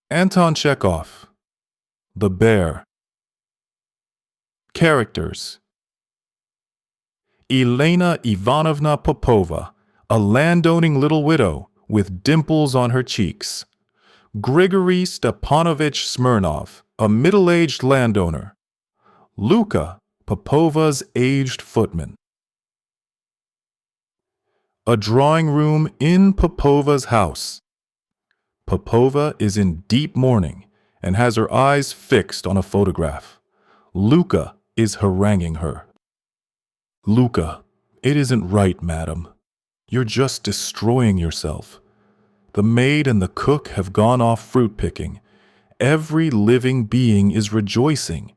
Anton Chekhov, The Bear. Characters: Elena Ivanovna Popova, a landowning little widow with dimples on her cheeks. Grigory Stepanovich Smirnov, a middle-aged landowner. Luka, Popova's aged footman. A drawing room in Popova's house. Popova is in deep mourning and has her eyes fixed on a photograph. Luka is haranguing her. Luka, it isn't right, madam. You're just destroying yourself. The maid and the cook have gone off fruit picking. Every living being is rejoicing.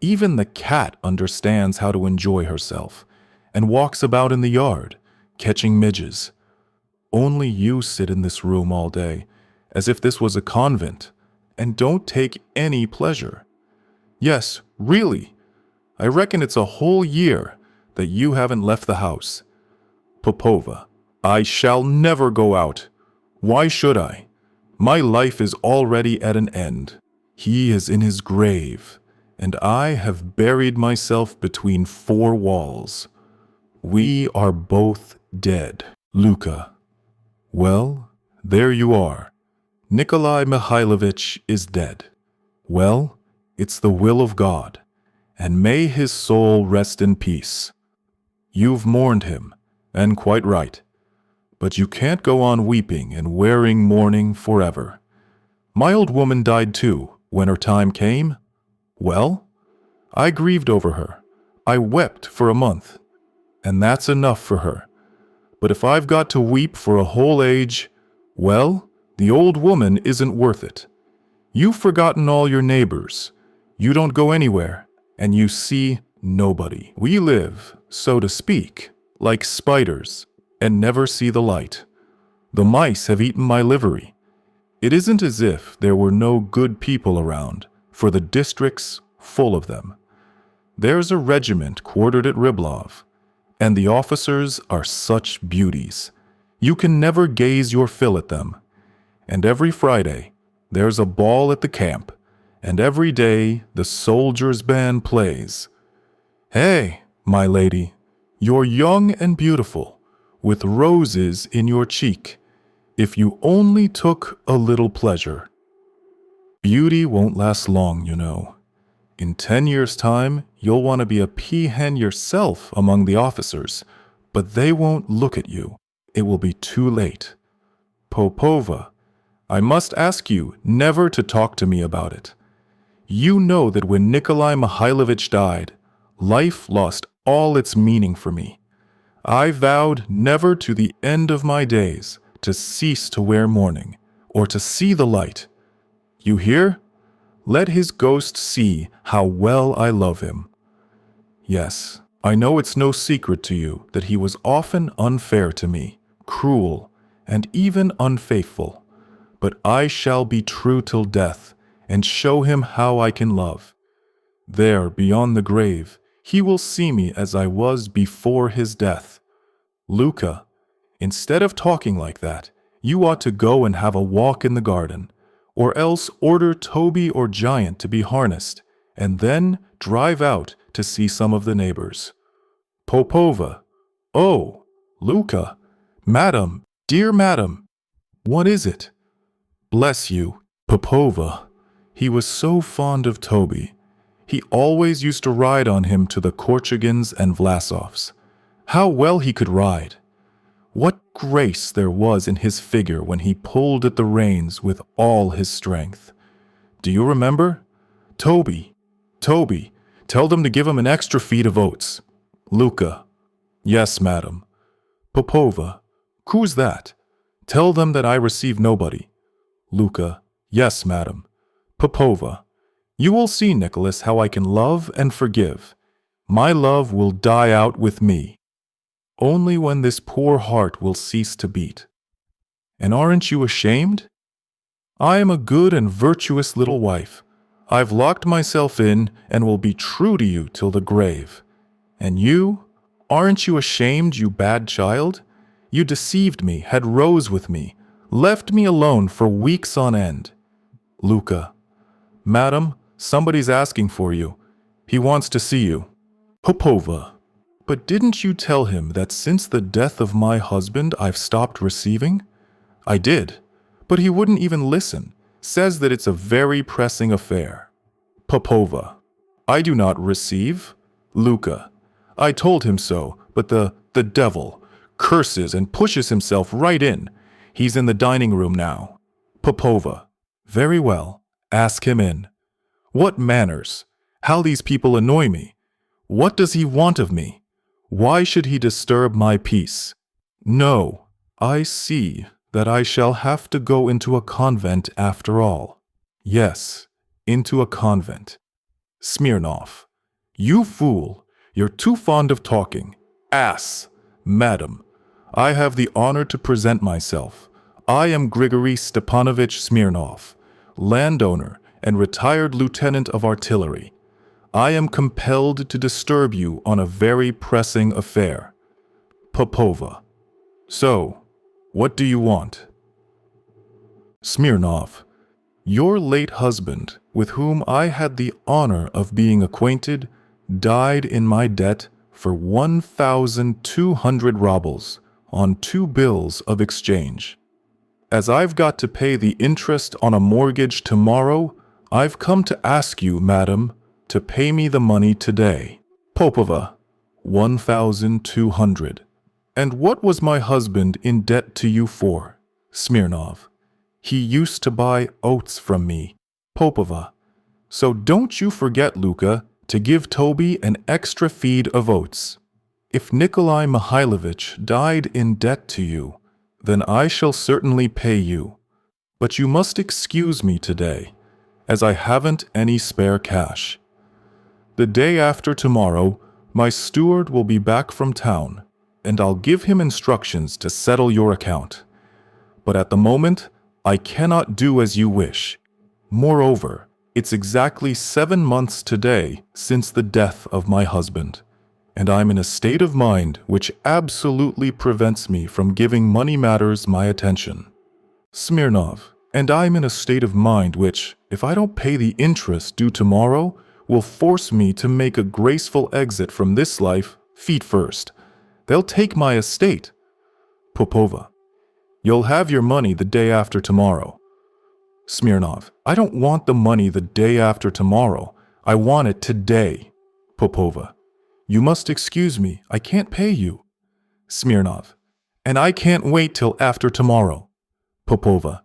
Even the cat understands how to enjoy herself and walks about in the yard, catching midges. Only you sit in this room all day, as if this was a convent, and don't take any pleasure. Yes, really, I reckon it's a whole year that you haven't left the house. Popova, I shall never go out. Why should I? My life is already at an end. He is in his grave, and I have buried myself between four walls. We are both dead. Luka. Well, there you are. Nikolai Mikhailovich is dead. Well, it's the will of God, and may his soul rest in peace. You've mourned him, and quite right. But you can't go on weeping and wearing mourning forever. My old woman died too, when her time came. Well, I grieved over her. I wept for a month, and that's enough for her. But if I've got to weep for a whole age, well, the old woman isn't worth it. You've forgotten all your neighbors. You don't go anywhere, and you see nobody. We live, so to speak, like spiders, and never see the light. The mice have eaten my livery. It isn't as if there were no good people around, for the district's full of them. There's a regiment quartered at Riblov, and the officers are such beauties. You can never gaze your fill at them. And every Friday, there's a ball at the camp, and every day the soldiers' band plays. Hey, my lady, you're young and beautiful, with roses in your cheek, if you only took a little pleasure. Beauty won't last long, you know. In 10 years' time, you'll want to be a peahen yourself among the officers, but they won't look at you. It will be too late. Popova, I must ask you never to talk to me about it. You know that when Nikolai Mikhailovich died, life lost all its meaning for me. I vowed never to the end of my days to cease to wear mourning, or to see the light. You hear? Let his ghost see how well I love him. Yes, I know it's no secret to you that he was often unfair to me, cruel, and even unfaithful. But I shall be true till death, and show him how I can love. There, beyond the grave, he will see me as I was before his death. Luka, instead of talking like that, you ought to go and have a walk in the garden, or else order Toby or Giant to be harnessed, and then drive out to see some of the neighbors. Popova, oh, Luka, madam, dear madam, what is it? Bless you, Popova. He was so fond of Toby. He always used to ride on him to the Korchagins and Vlasovs. How well he could ride! What grace there was in his figure when he pulled at the reins with all his strength. Do you remember? Toby, tell them to give him an extra feed of oats. Luka, yes, madam. Popova, who's that? Tell them that I receive nobody. Luka, yes, madam. Popova, you will see, Nicholas, how I can love and forgive. My love will die out with me. Only when this poor heart will cease to beat. And aren't you ashamed? I am a good and virtuous little wife. I've locked myself in and will be true to you till the grave. And you? Aren't you ashamed, you bad child? You deceived me, had rose with me, left me alone for weeks on end. Luca. Madam, somebody's asking for you. He wants to see you. Popova. But didn't you tell him that since the death of my husband I've stopped receiving? I did, but he wouldn't even listen. Says that it's a very pressing affair. Popova. I do not receive. Luca. I told him so, but the devil curses and pushes himself right in. He's in the dining room now. Popova. Very well. Ask him in. What manners? How these people annoy me. What does he want of me? Why should he disturb my peace? No, I see that I shall have to go into a convent after all. Yes, into a convent. Smirnov. You fool! You're too fond of talking. Ass! Madam, I have the honor to present myself. I am Grigory Stepanovich Smirnov, landowner and retired lieutenant of artillery. I am compelled to disturb you on a very pressing affair. Popova. So, what do you want? Smirnov. Your late husband, with whom I had the honor of being acquainted, died in my debt for 1,200 rubles on 2 bills of exchange. As I've got to pay the interest on a mortgage tomorrow, I've come to ask you, madam, to pay me the money today. Popova. 1,200. And what was my husband in debt to you for? Smirnov. He used to buy oats from me. Popova. So don't you forget, Luca, to give Toby an extra feed of oats. If Nikolai Mihailovich died in debt to you, then I shall certainly pay you. But you must excuse me today, as I haven't any spare cash. The day after tomorrow, my steward will be back from town, and I'll give him instructions to settle your account. But at the moment, I cannot do as you wish. Moreover, it's exactly 7 months today since the death of my husband, and I'm in a state of mind which absolutely prevents me from giving money matters my attention. Smirnov. And I'm in a state of mind which, if I don't pay the interest due tomorrow, will force me to make a graceful exit from this life feet first. They'll take my estate. Popova. You'll have your money the day after tomorrow. Smirnov. I don't want the money the day after tomorrow. I want it today. Popova. You must excuse me. I can't pay you. Smirnov. And I can't wait till after tomorrow. Popova.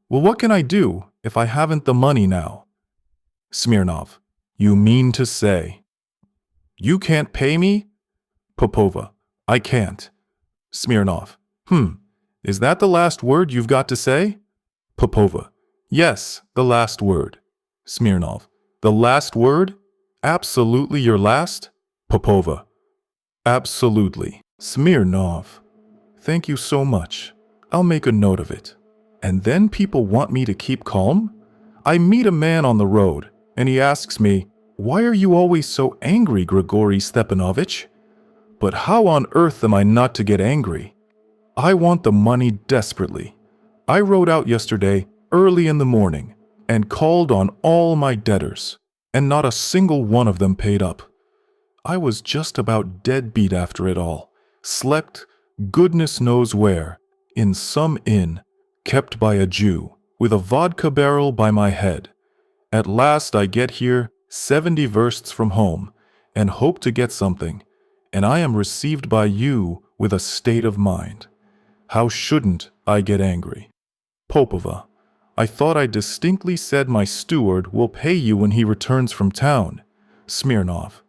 Well, what can I do if I haven't the money now? Smirnov. You mean to say you can't pay me? Popova. I can't. Smirnov. Is that the last word you've got to say? Popova. Yes, the last word. Smirnov. The last word? Absolutely your last? Popova. Absolutely. Smirnov. Thank you so much. I'll make a note of it. And then people want me to keep calm? I meet a man on the road, and he asks me, "Why are you always so angry, Grigory Stepanovich?" But how on earth am I not to get angry? I want the money desperately. I rode out yesterday early in the morning and called on all my debtors, and not a single one of them paid up. I was just about dead beat after it all. Slept, goodness knows where, in some inn, kept by a Jew, with a vodka barrel by my head. At last I get here 70 versts from home, and hope to get something, and I am received by you with a state of mind. How shouldn't I get angry? Popova. I thought I distinctly said my steward will pay you when he returns from town. Smirnov.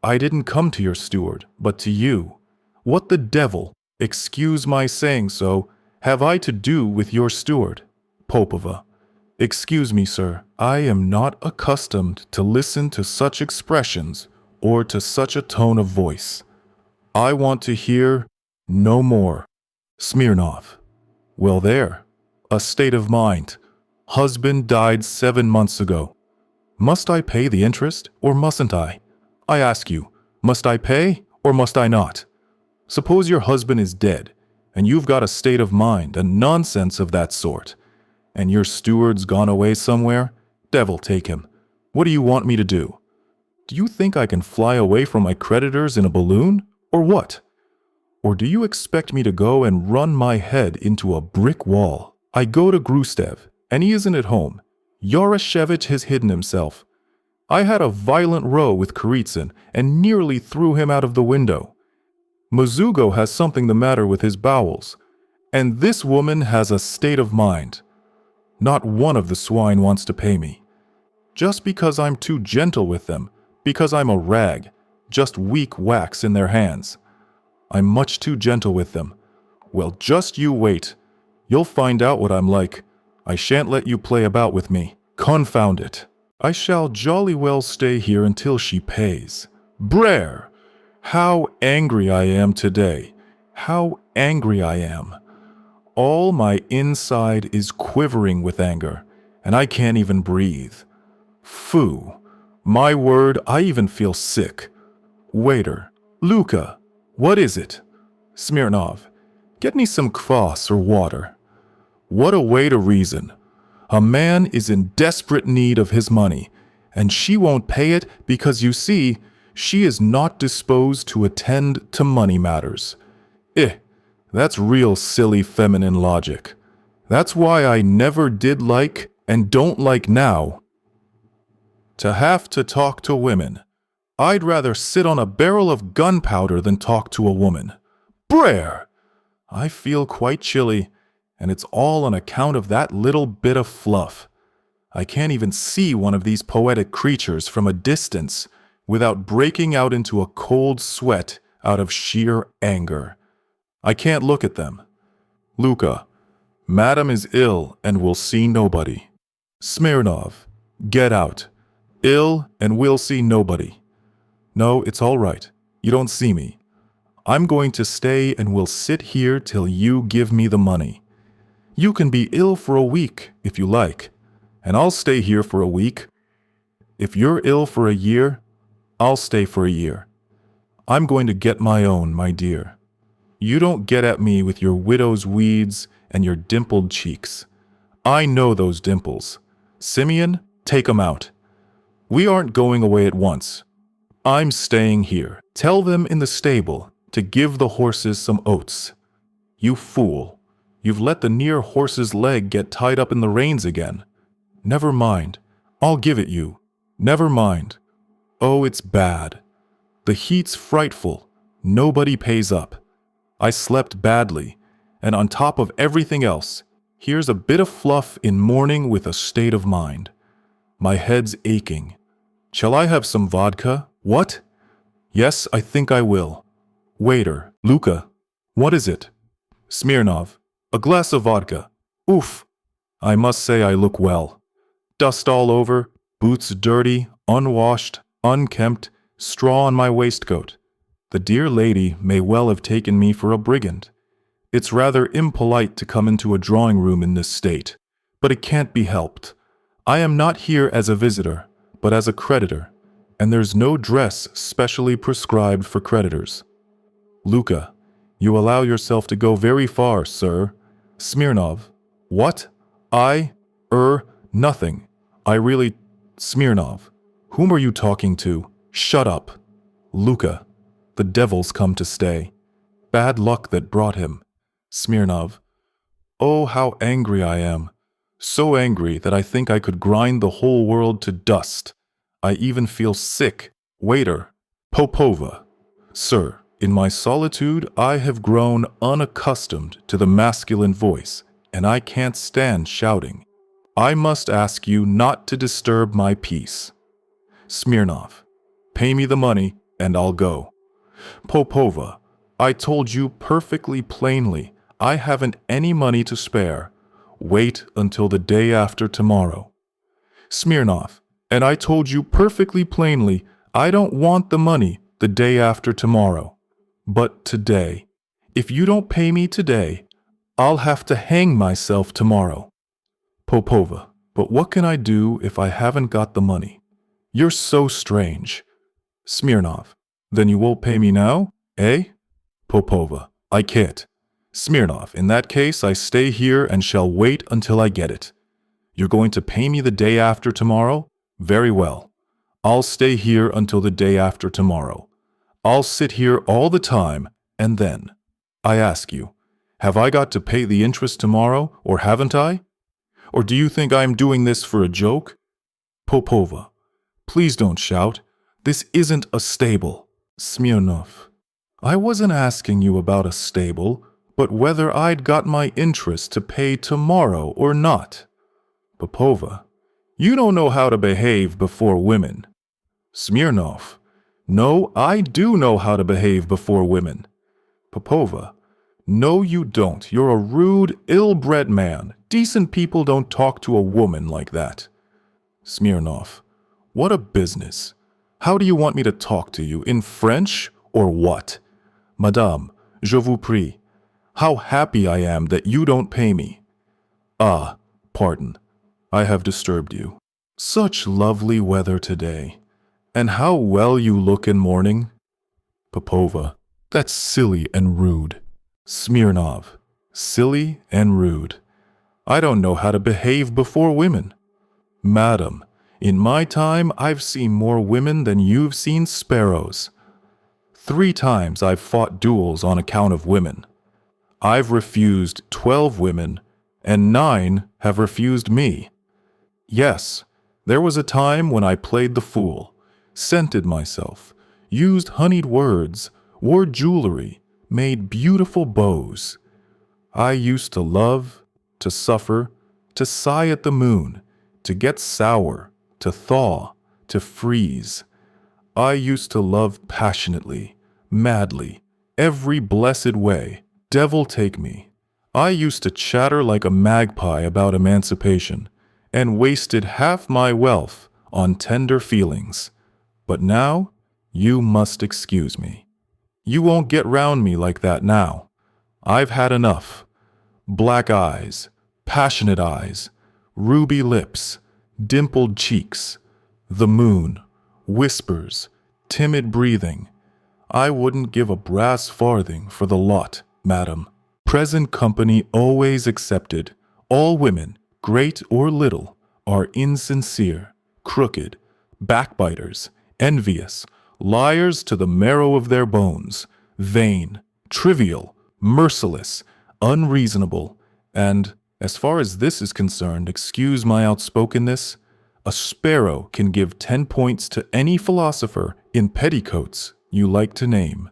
I didn't come to your steward, but to you. What the devil, excuse my saying so, have I to do with your steward? Popova. Excuse me, sir, I am not accustomed to listen to such expressions or to such a tone of voice. I want to hear no more. Smirnov. Well, there. A state of mind. Husband died 7 months ago. Must I pay the interest or mustn't I? I ask you, must I pay or must I not? Suppose your husband is dead, and you've got a state of mind and nonsense of that sort, and your steward's gone away somewhere, Devil take him. What do you want me to do? Do you think I can fly away from my creditors in a balloon, or what? Or do you expect me to go and run my head into a brick wall? I go to Grustev, and he isn't at home. Yarashevich has hidden himself. I had a violent row with Kuritsyn and nearly threw him out of the window. Mazugo has something the matter with his bowels, and this woman has a state of mind. Not one of the swine wants to pay me. Just because I'm too gentle with them, because I'm a rag, just weak wax in their hands. I'm much too gentle with them. Well, just you wait. You'll find out what I'm like. I shan't let you play about with me. Confound it. I shall jolly well stay here until she pays. Brer! How angry I am today. How angry I am. All my inside is quivering with anger, and I can't even breathe. Phoo! My word, I even feel sick. Waiter, Luka, what is it? Smirnov, get me some kvass or water. What a way to reason. A man is in desperate need of his money, and she won't pay it because, you see, she is not disposed to attend to money matters. That's real silly feminine logic. That's why I never did like and don't like now to have to talk to women. I'd rather sit on a barrel of gunpowder than talk to a woman. Brer! I feel quite chilly, and it's all on account of that little bit of fluff. I can't even see one of these poetic creatures from a distance without breaking out into a cold sweat out of sheer anger. I can't look at them. Luka, Madam is ill and will see nobody. Smirnov, get out. Ill and will see nobody. No, it's all right. You don't see me. I'm going to stay and will sit here till you give me the money. You can be ill for a week if you like, and I'll stay here for a week. If you're ill for a year, I'll stay for a year. I'm going to get my own, my dear. You don't get at me with your widow's weeds and your dimpled cheeks. I know those dimples. Simeon, take 'em out. We aren't going away at once. I'm staying here. Tell them in the stable to give the horses some oats. You fool. You've let the near horse's leg get tied up in the reins again. Never mind. I'll give it you. Never mind. Oh, it's bad. The heat's frightful. Nobody pays up. I slept badly, and on top of everything else, here's a bit of fluff in morning with a state of mind. My head's aching. Shall I have some vodka? What? Yes, I think I will. Waiter, Luka, what is it? Smirnov, a glass of vodka. Oof! I must say I look well. Dust all over, boots dirty, unwashed, unkempt, straw on my waistcoat. The dear lady may well have taken me for a brigand. It's rather impolite to come into a drawing room in this state, but it can't be helped. I am not here as a visitor, but as a creditor, and there's no dress specially prescribed for creditors. Luka, you allow yourself to go very far, sir. Smirnov, what? Nothing. I really... Smirnov, whom are you talking to? Shut up. Luka, the devil's come to stay. Bad luck that brought him. Smirnov, oh, how angry I am. So angry that I think I could grind the whole world to dust. I even feel sick. Waiter, Popova. Sir, in my solitude I have grown unaccustomed to the masculine voice, and I can't stand shouting. I must ask you not to disturb my peace. Smirnov, pay me the money and I'll go. Popova, I told you perfectly plainly I haven't any money to spare. Wait until the day after tomorrow. Smirnov, and I told you perfectly plainly I don't want the money the day after tomorrow, but today. If you don't pay me today, I'll have to hang myself tomorrow. Popova, but what can I do if I haven't got the money? You're so strange. Smirnov, then you won't pay me now, eh? Popova, I can't. Smirnov, in that case I stay here and shall wait until I get it. You're going to pay me the day after tomorrow? Very well. I'll stay here until the day after tomorrow. I'll sit here all the time, and then, I ask you, have I got to pay the interest tomorrow, or haven't I? Or do you think I'm doing this for a joke? Popova, please don't shout. This isn't a stable. Smirnov, I wasn't asking you about a stable, but whether I'd got my interest to pay tomorrow or not. Popova, you don't know how to behave before women. Smirnov, no, I do know how to behave before women. Popova, no, you don't. You're a rude, ill-bred man. Decent people don't talk to a woman like that. Smirnov, what a business. How do you want me to talk to you? In French or what? Madame, je vous prie. How happy I am that you don't pay me. Ah, pardon. I have disturbed you. Such lovely weather today. And how well you look in mourning. Popova, that's silly and rude. Smirnov, silly and rude. I don't know how to behave before women. Madam, in my time I've seen more women than you've seen sparrows. 3 times I've fought duels on account of women. I've refused 12 women, and 9 have refused me. Yes, there was a time when I played the fool, scented myself, used honeyed words, wore jewelry, made beautiful bows. I used to love, to suffer, to sigh at the moon, to get sour, to thaw, to freeze. I used to love passionately, madly, every blessed way. Devil take me. I used to chatter like a magpie about emancipation, and wasted half my wealth on tender feelings. But now, you must excuse me. You won't get round me like that now. I've had enough. Black eyes, passionate eyes, ruby lips, dimpled cheeks, the moon, whispers, timid breathing. I wouldn't give a brass farthing for the lot, madam. Present company always accepted. All women, great or little, are insincere, crooked, backbiters, envious, liars to the marrow of their bones, vain, trivial, merciless, unreasonable, and, as far as this is concerned, excuse my outspokenness, a sparrow can give 10 points to any philosopher in petticoats you like to name.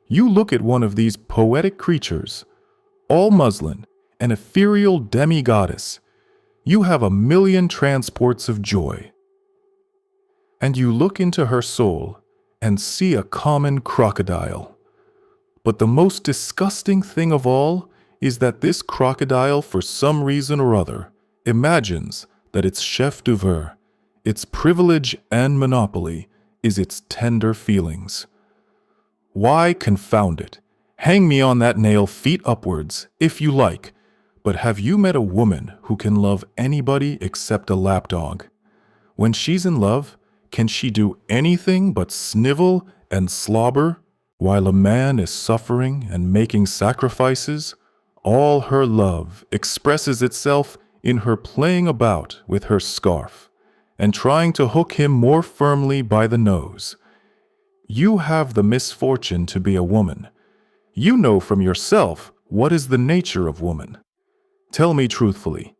You look at one of these poetic creatures, all muslin, an ethereal demi-goddess. You have 1,000,000 transports of joy. And you look into her soul and see a common crocodile. But the most disgusting thing of all is that this crocodile, for some reason or other, imagines that its chef d'oeuvre, its privilege and monopoly, is its tender feelings. Why, confound it, hang me on that nail feet upwards, if you like, but have you met a woman who can love anybody except a lapdog? When she's in love, can she do anything but snivel and slobber? While a man is suffering and making sacrifices, all her love expresses itself in her playing about with her scarf and trying to hook him more firmly by the nose. You have the misfortune to be a woman. You know from yourself what is the nature of woman. Tell me truthfully,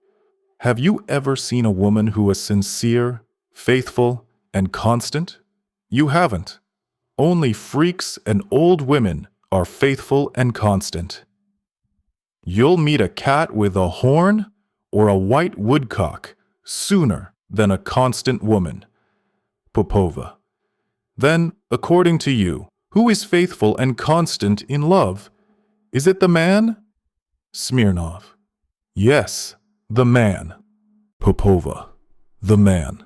have you ever seen a woman who is sincere, faithful, and constant? You haven't. Only freaks and old women are faithful and constant. You'll meet a cat with a horn or a white woodcock sooner than a constant woman. Popova. Then, according to you, who is faithful and constant in love? Is it the man? Smirnov. Yes, the man. Popova. The man.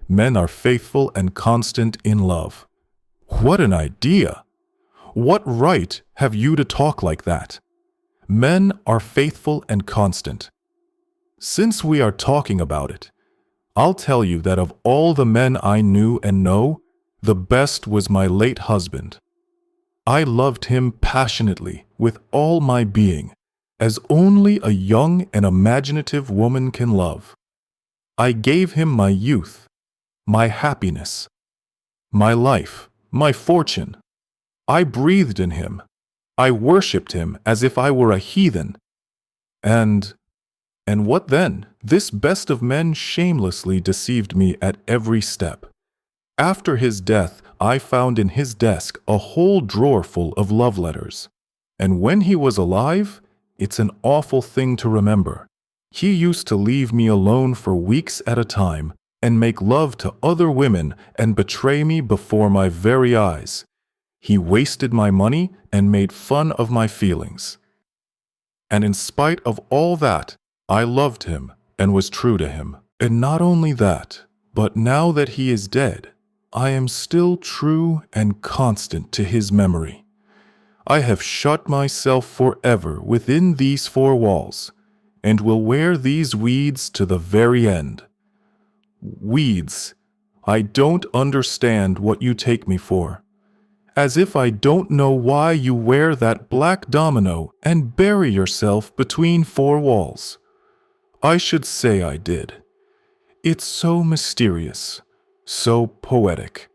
Men are faithful and constant in love. What an idea! What right have you to talk like that? Men are faithful and constant. Since we are talking about it, I'll tell you that of all the men I knew and know, the best was my late husband. I loved him passionately with all my being, as only a young and imaginative woman can love. I gave him my youth, my happiness, my life, my fortune. I breathed in him. I worshipped him as if I were a heathen. And what then? This best of men shamelessly deceived me at every step. After his death, I found in his desk a whole drawer full of love letters. And when he was alive, it's an awful thing to remember. He used to leave me alone for weeks at a time and make love to other women and betray me before my very eyes. He wasted my money and made fun of my feelings. And in spite of all that, I loved him and was true to him. And not only that, but now that he is dead, I am still true and constant to his memory. I have shut myself forever within these four walls, and will wear these weeds to the very end. Weeds, I don't understand what you take me for. As if I don't know why you wear that black domino and bury yourself between four walls. I should say I did. It's so mysterious, so poetic.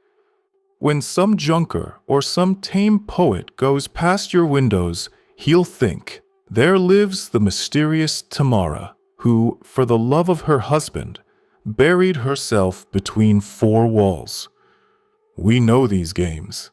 When some junker or some tame poet goes past your windows, he'll think, there lives the mysterious Tamara, who, for the love of her husband, buried herself between four walls. We know these games.